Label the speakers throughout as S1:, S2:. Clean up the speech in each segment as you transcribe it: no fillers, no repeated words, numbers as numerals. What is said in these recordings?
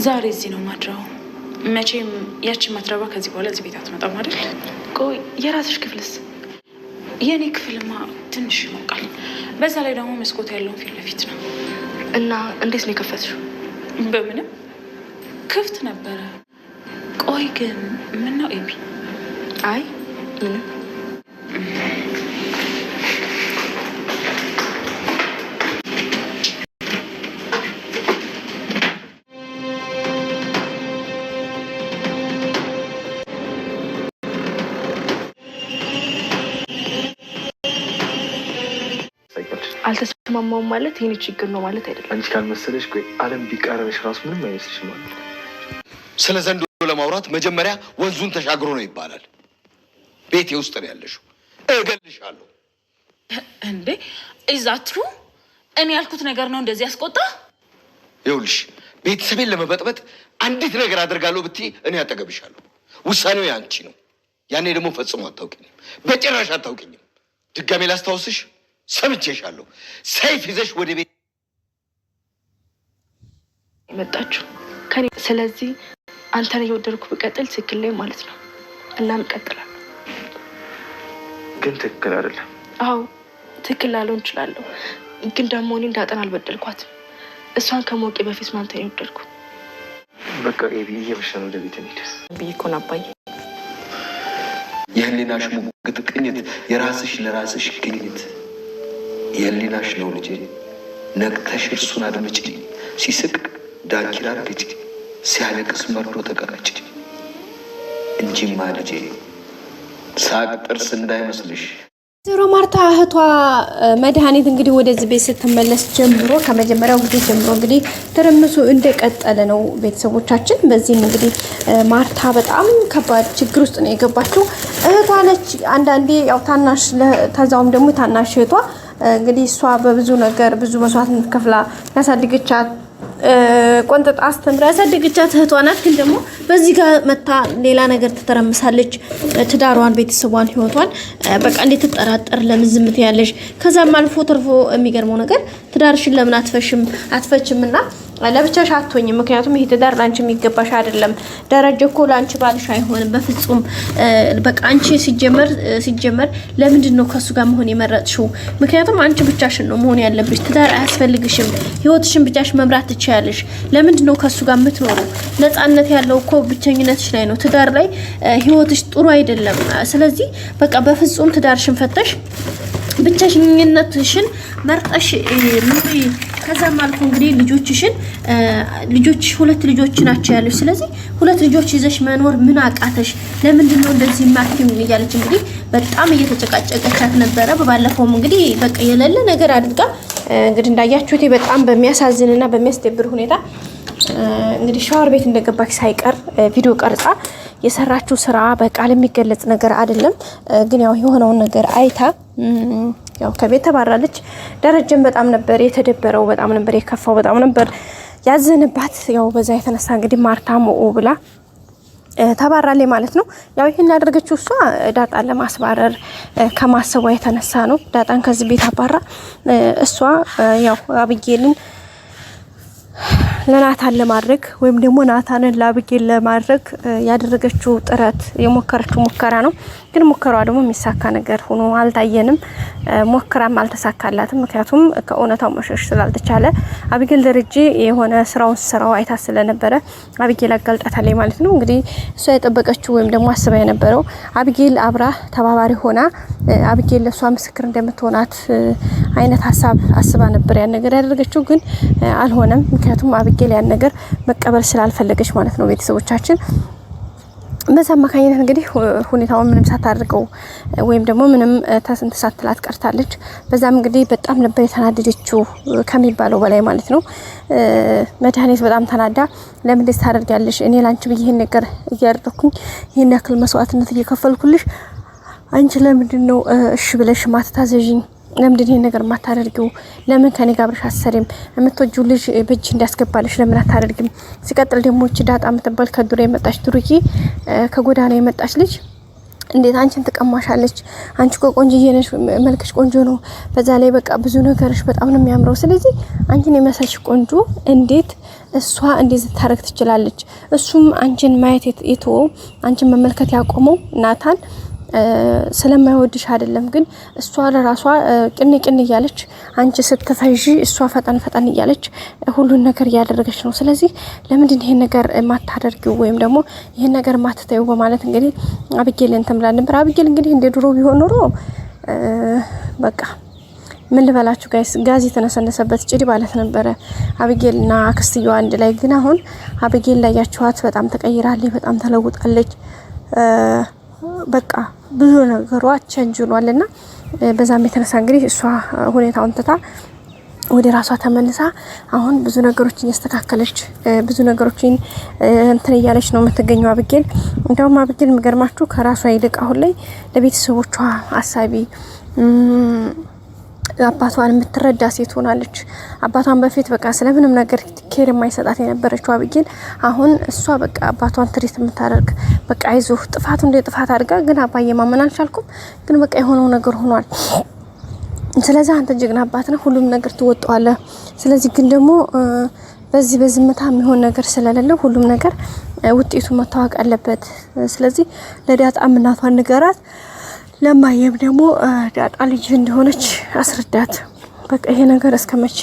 S1: ዛሬ እዚህ ነው ማድረው። መቼም ያቺ ማትረባ ከዚህ በኋላ እዚህ ቤት አትመጣም አይደል?
S2: ቆይ የራስሽ ክፍልስ?
S1: የኔ ክፍልማ ትንሽ ይሞቃል። በዛ ላይ ደግሞ መስኮት ያለውን ፊት ለፊት ነው።
S2: እና እንዴት ነው የከፈትሽው?
S1: በምንም ክፍት ነበረ። ቆይ ግን ምን ነው ኤቢ?
S2: አይ ምንም። አልተስማማውም ማለት ይሄን ችግር ነው ማለት አይደለም።
S3: አንቺ ካልመሰለሽ ቆይ ዓለም ቢቃረንሽ ራሱ ምንም አይመስልሽም ማለት ነው።
S4: ስለ ዘንዶ ለማውራት መጀመሪያ ወንዙን ተሻግሮ ነው ይባላል። ቤቴ ውስጥ ነው ያለሽው። እገልሻለሁ።
S1: እንዴ ኢዛትሩ እኔ ያልኩት ነገር ነው እንደዚህ ያስቆጣ?
S4: ይኸውልሽ ቤተሰቤን ለመበጥበጥ አንዲት ነገር አደርጋለሁ ብትይ እኔ አጠገብሻለሁ። ውሳኔው ያንቺ ነው። ያኔ ደግሞ ፈጽሞ አታውቂኝም፣ በጭራሽ አታውቂኝም። ድጋሜ ላስታውስሽ ሰምቼሻለሁ። ሰይፍ ይዘሽ ወደ ቤት
S2: መጣችሁ ከኔ። ስለዚህ አንተን እየወደድኩ ብቀጥል ትክክል ላይ ማለት ነው። እናም ቀጥላለሁ።
S3: ግን ትክክል አይደለም።
S2: አዎ ትክክል ላልሆን እችላለሁ፣ ግን ደግሞ እኔ እንዳጠን አልበደልኳትም። እሷን ከሞቄ በፊት ነው አንተን የወደድኩ።
S3: በቃ ኤቢ እየመሸ ነው፣ ወደ ቤት እንሂድ
S2: ብዬሽ እኮ ነው አባዬ።
S4: የህሊናሽ ሙግት ቅኝት፣ የራስሽ ለራስሽ ቅኝት የህሊናሽ ነው ልጄ። ነቅተሽ እርሱን አድምጪ። ሲስቅ ዳንኪራ ግጪ፣ ሲያለቅስ መርዶ ተቀመጪ እንጂማ ልጄ ሳቅ ጥርስ እንዳይመስልሽ።
S5: ወይዘሮ ማርታ እህቷ መድኃኒት እንግዲህ ወደዚህ ቤት ስትመለስ ጀምሮ ከመጀመሪያው ጊዜ ጀምሮ እንግዲህ ትርምሱ እንደቀጠለ ነው ቤተሰቦቻችን። በዚህም እንግዲህ ማርታ በጣም ከባድ ችግር ውስጥ ነው የገባችው። እህቷ ነች አንዳንዴ ያው ታናሽ ተዛውም ደግሞ ታናሽ እህቷ እንግዲህ እሷ በብዙ ነገር ብዙ መስዋዕትነት ከፍላ ያሳደገቻት ቆንጥጣ አስተምራ ያሳደገቻት እህቷ ናት። ግን ደግሞ በዚህ ጋር መታ ሌላ ነገር ትተረምሳለች። ትዳሯን፣ ቤተሰቧን፣ ህይወቷን በቃ እንዴት ትጠራጠር? ለምን ዝም ትያለሽ? ከዛም አልፎ ተርፎ የሚገርመው ነገር ትዳርሽን ለምን አትፈችምና ለብቻሽ አትሆኝም? ምክንያቱም ይሄ ትዳር ላንቺ የሚገባሽ አይደለም። ደረጀ እኮ ላንቺ ባልሽ አይሆንም በፍጹም። በቃ አንቺ ሲጀመር ለምንድን ነው ከሱ ጋር መሆን የመረጥሽው? ምክንያቱም አንቺ ብቻሽን ነው መሆን ያለብሽ። ትዳር አያስፈልግሽም። ህይወትሽን ብቻሽ መምራት ትችያለሽ። ለምንድን ነው ከሱ ጋር የምትኖረው? ነፃነት ያለው እኮ ብቸኝነትሽ ላይ ነው። ትዳር ላይ ህይወትሽ ጥሩ አይደለም። ስለዚህ በቃ በፍጹም ትዳርሽን ፈተሽ ብቻሽኝነትሽን መርጠሽ ኑሪ። ከዛም አልፎ እንግዲህ ልጆችሽ ሁለት ልጆች ናቸው ያሉሽ። ስለዚህ ሁለት ልጆች ይዘሽ መኖር ምን አቃተሽ? ለምንድን ነው እንደዚህ ማክቲም እያለች እንግዲህ በጣም እየተጨቃጨቀቻት ነበረ። በባለፈውም እንግዲህ በቃ የሌለ ነገር አድርጋ እንግዲህ እንዳያችሁት በጣም በሚያሳዝንና በሚያስደብር ሁኔታ እንግዲህ ሻወር ቤት እንደገባች ሳይቀር ቪዲዮ ቀርጻ የሰራችው ስራ በቃል የሚገለጽ ነገር አይደለም። ግን ያው የሆነውን ነገር አይታ ያው ከቤት ተባራለች። ደረጀም በጣም ነበር የተደበረው፣ በጣም ነበር የከፋው፣ በጣም ነበር ያዘነባት። ያው በዛ የተነሳ እንግዲህ ማርታ ሞኦ ብላ ተባራለች ማለት ነው። ያው ይሄን ያደረገችው እሷ ዳጣን ለማስባረር ከማሰቧ የተነሳ ነው። ዳጣን ከዚህ ቤት አባራ እሷ ያው አብጌልን ለናታን ለማድረግ ወይም ደግሞ ናታንን ለአብጌል ለማድረግ ያደረገችው ጥረት የሞከረችው ሙከራ ነው። ግን ሙከራዋ ደግሞ የሚሳካ ነገር ሆኖ አልታየንም። ሞከራም አልተሳካላትም። ምክንያቱም ከእውነታው መሸሽ ስላልተቻለ አብጌል ደረጀ የሆነ ስራው አይታ ስለነበረ አብጌል አጋልጣታለች ማለት ነው። እንግዲህ እሷ የጠበቀችው ወይም ደግሞ አስባ የነበረው አብጌል አብራ ተባባሪ ሆና አብጌል ለሷ ምስክር እንደምትሆናት አይነት ሀሳብ አስባ ነበር ያን ነገር ያደረገችው። ግን አልሆነም። ምክንያቱም አብጌል ያን ነገር መቀበል ስላልፈለገች ማለት ነው ቤተሰቦቻችን። በዛ አማካኝነት እንግዲህ ሁኔታውን ምንም ሳታደርገው ወይም ደግሞ ምንም ተስንት ሳትላት ቀርታለች። በዛም እንግዲህ በጣም ነበር የተናደደችው ከሚባለው በላይ ማለት ነው። መድኃኒት በጣም ተናዳ ለምን እንደዚህ ታደርጋለሽ? እኔ ላንቺ ብዬ ይሄን ነገር እያደረኩኝ ይሄን ያክል መስዋዕትነት እየከፈልኩልሽ አንቺ ለምንድን ነው እሺ ብለሽ ማትታዘዥኝ? ለምንድን ይሄን ነገር ማታደርጊው? ለምን ከኔ ጋር አብረሽ አሰሪም የምትወጂው ልጅ በእጅ እንዲያስገባልሽ ለምን አታደርጊም? ሲቀጥል ደግሞ እቺ ዳጣ የምትባል ከዱር የመጣች ዱርዬ ከጎዳና የመጣች ልጅ እንዴት አንቺን ትቀማሻለች? አንቺ እኮ ቆንጆዬ ነሽ፣ መልክሽ ቆንጆ ነው፣ በዛ ላይ በቃ ብዙ ነገርሽ በጣም ነው የሚያምረው። ስለዚህ አንቺን የመሰልሽ ቆንጆ እንዴት እሷ እንዴት ታረግ ትችላለች? እሱም አንቺን ማየት የተወው አንቺን መመልከት ያቆመው ናታን ስለማይወድሽ አይደለም፣ ግን እሷ ለራሷ ቅን እያለች አንቺ ስትፈዢ እሷ ፈጠን እያለች ሁሉን ነገር እያደረገች ነው። ስለዚህ ለምንድን ይሄን ነገር ማታደርጊው ወይም ደግሞ ይሄን ነገር ማትተዩ በማለት እንግዲህ አብጌል እንትን ብላ ነበር። አብጌል እንግዲህ እንደ ድሮ ቢሆን ኖሮ በቃ ምን ልበላችሁ ጋይስ ጋዝ የተነሰነሰበት ጭድ ማለት ነበረ አብጌልና አክስትየዋ አንድ ላይ። ግን አሁን አብጌል ላይ ያያችኋት በጣም ተቀይራለች፣ በጣም ተለውጣለች። በቃ ብዙ ነገሯ ቸንጅሏልና በዛም የተነሳ እንግዲህ እሷ ሁኔታውን ትታ ወደ ራሷ ተመልሳ አሁን ብዙ ነገሮችን ያስተካከለች ብዙ ነገሮችን እንትን እያለች ነው የምትገኘው አብጌል። እንደውም አብጌል የሚገርማችሁ ከራሷ ይልቅ አሁን ላይ ለቤተሰቦቿ አሳቢ አባቷን የምትረዳ ሴት ሆናለች። አባቷን በፊት በቃ ስለምንም ነገር ኬር የማይሰጣት የነበረችው አብጌል አሁን እሷ በቃ አባቷን ትሪት የምታደርግ በቃ አይዞህ ጥፋቱ እንደ ጥፋት አድርጋ ግን አባዬ ማመን አልቻልኩም፣ ግን በቃ የሆነው ነገር ሆኗል። ስለዚህ አንተ ጀግና አባት ነህ፣ ሁሉም ነገር ትወጣዋለህ። ስለዚህ ግን ደግሞ በዚህ በዝምታ የሚሆን ነገር ስለሌለ ሁሉም ነገር ውጤቱ መታወቅ አለበት። ስለዚህ ለዳጣም እናቷን ንገራት፣ ለማየም ደግሞ ዳጣ ልጅ እንደሆነች አስረዳት። በቃ ይሄ ነገር እስከመቼ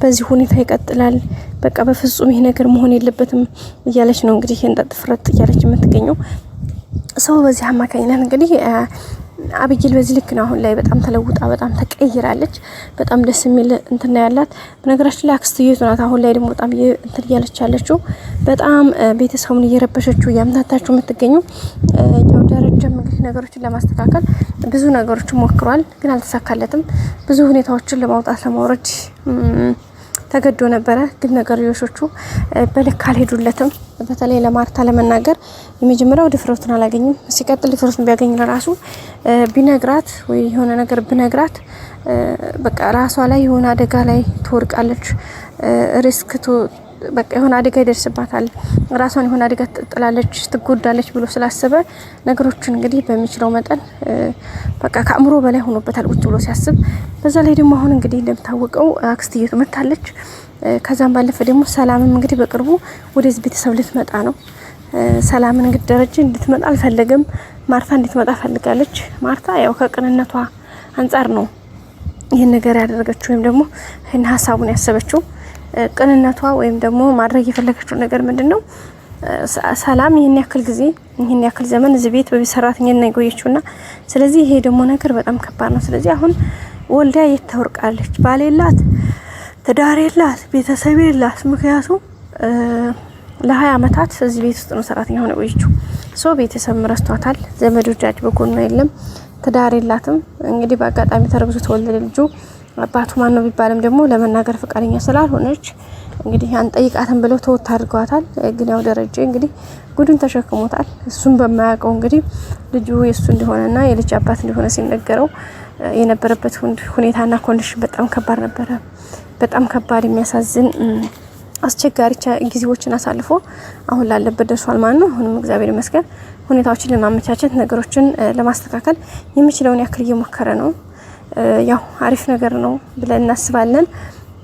S5: በዚህ ሁኔታ ይቀጥላል? በቃ በፍጹም ይሄ ነገር መሆን የለበትም እያለች ነው እንግዲህ እንጠጥ ፍረጥ እያለች የምትገኘው። ሰው በዚህ አማካኝነት እንግዲህ አብጌል በዚህ ልክ ነው አሁን ላይ በጣም ተለውጣ በጣም ተቀይራለች። በጣም ደስ የሚል እንትና ያላት በነገራችን ላይ አክስትየቱ ናት። አሁን ላይ ደግሞ በጣም እንትን እያለች ያለችው በጣም ቤተሰቡን እየረበሸችው እያምታታችሁ የምትገኘው። ያው ደረጃም እንግዲህ ነገሮችን ለማስተካከል ብዙ ነገሮችን ሞክሯል፣ ግን አልተሳካለትም። ብዙ ሁኔታዎችን ለማውጣት ለማውረድ ተገዶ ነበረ፣ ግን ነገርዮሾቹ በልክ አልሄዱለትም። በተለይ ለማርታ ለመናገር የመጀመሪያው ድፍረቱን አላገኝም። ሲቀጥል ድፍረቱን ቢያገኝ ለራሱ ቢነግራት ወይ የሆነ ነገር ብነግራት በቃ ራሷ ላይ የሆነ አደጋ ላይ ትወርቃለች፣ ሪስክ በቃ የሆነ አደጋ ይደርስባታል፣ ራሷን የሆነ አደጋ ትጥላለች፣ ትጎዳለች ብሎ ስላሰበ ነገሮችን እንግዲህ በሚችለው መጠን በቃ ከአእምሮ በላይ ሆኖበታል ቁጭ ብሎ ሲያስብ። በዛ ላይ ደግሞ አሁን እንግዲህ እንደምታወቀው አክስትየቱ መታለች። ከዛም ባለፈ ደግሞ ሰላምም እንግዲህ በቅርቡ ወደዚህ ቤተሰብ ልትመጣ ነው። ሰላምን እንግዲህ ደረጃ እንድትመጣ አልፈለገም፣ ማርታ እንድትመጣ ፈልጋለች። ማርታ ያው ከቅንነቷ አንጻር ነው ይህን ነገር ያደረገችው ወይም ደግሞ ይህን ሀሳቡን ያሰበችው። ቅንነቷ ወይም ደግሞ ማድረግ የፈለገችው ነገር ምንድነው? ሰላም ይህን ያክል ጊዜ ይህን ያክል ዘመን እዚህ ቤት በቤት ሰራተኛና የቆየችውና ስለዚህ ይሄ ደግሞ ነገር በጣም ከባድ ነው። ስለዚህ አሁን ወልዳ የት ተወርቃለች? ባል የላት፣ ትዳር የላት፣ ቤተሰብ የላት። ምክንያቱም ለ20 አመታት እዚህ ቤት ውስጥ ነው ሰራተኛ ሆነ ቆየችው። ቤተሰብ ረስቷታል፣ ዘመድ ወዳጅ በጎኗ የለም፣ ትዳር የላትም። እንግዲህ በአጋጣሚ ተረግዞ ተወለደ ልጁ። አባቱ ማን ነው ቢባልም ደግሞ ለመናገር ፈቃደኛ ስላልሆነች እንግዲህ አንጠይቃትም ብለው ተወት አድርገዋታል። ግን ያው ደረጃ እንግዲህ ጉዱን ተሸክሞታል። እሱም በማያውቀው እንግዲህ ልጁ የሱ እንደሆነና የልጅ አባት እንደሆነ ሲነገረው የነበረበት ሁኔታና ኮንዲሽን በጣም ከባድ ነበረ። በጣም ከባድ የሚያሳዝን አስቸጋሪ ጊዜዎችን አሳልፎ አሁን ላለበት ደርሷል ማለት ነው። አሁንም እግዚአብሔር ይመስገን ሁኔታዎችን ለማመቻቸት ነገሮችን ለማስተካከል የሚችለውን ያክል እየሞከረ ነው። ያው አሪፍ ነገር ነው ብለን እናስባለን።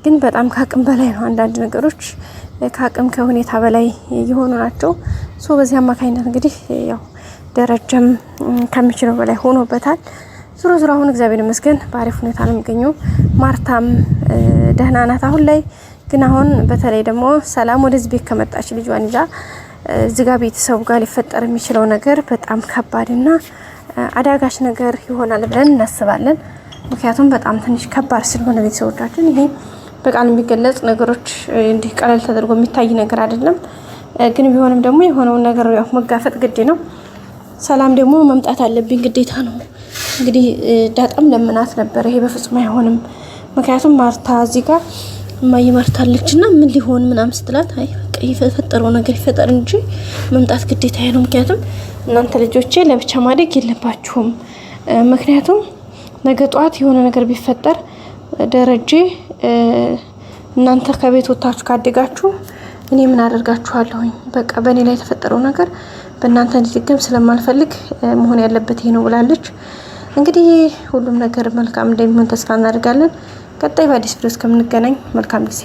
S5: ግን በጣም ከአቅም በላይ ነው። አንዳንድ ነገሮች ከአቅም ከሁኔታ በላይ የሆኑ ናቸው። በዚህ አማካኝነት እንግዲህ ያው ደረጃም ከሚችለው በላይ ሆኖበታል። ዙሮ አሁን እግዚአብሔር ይመስገን በአሪፍ ሁኔታ ነው የሚገኘው። ማርታም ደህና ናት አሁን ላይ። ግን አሁን በተለይ ደግሞ ሰላም ወደዚህ ቤት ከመጣች ልጇን ይዛ እዚህ ጋር ቤተሰቡ ጋር ሊፈጠር የሚችለው ነገር በጣም ከባድና አዳጋች ነገር ይሆናል ብለን እናስባለን። ምክንያቱም በጣም ትንሽ ከባድ ስለሆነ ቤተሰቦቻችን ይሄ በቃል የሚገለጽ ነገሮች እንዲህ ቀለል ተደርጎ የሚታይ ነገር አይደለም። ግን ቢሆንም ደግሞ የሆነውን ነገር ያው መጋፈጥ ግድ ነው። ሰላም ደግሞ መምጣት አለብኝ ግዴታ ነው። እንግዲህ ዳጣም ለምናት ነበር፣ ይሄ በፍጹም አይሆንም። ምክንያቱም ማርታ እዚህ ጋር ማይማርታለችና ምን ሊሆን ምናምን ስትላት አይ በቃ የፈጠረው ነገር ይፈጠር እንጂ መምጣት ግዴታ ነው። ምክንያቱም እናንተ ልጆቼ ለብቻ ማደግ የለባችሁም። ምክንያቱም ነገ ጧት የሆነ ነገር ቢፈጠር ደረጀ እናንተ ከቤት ወጣችሁ ካደጋችሁ እኔ ምን አደርጋችኋለሁኝ? በቃ በእኔ ላይ የተፈጠረው ነገር በእናንተ እንዲደገም ስለማልፈልግ መሆን ያለበት ይሄ ነው ብላለች። እንግዲህ ሁሉም ነገር መልካም እንደሚሆን ተስፋ እናደርጋለን። ቀጣይ በአዲስ ቪዲዮ እስከምንገናኝ መልካም ጊዜ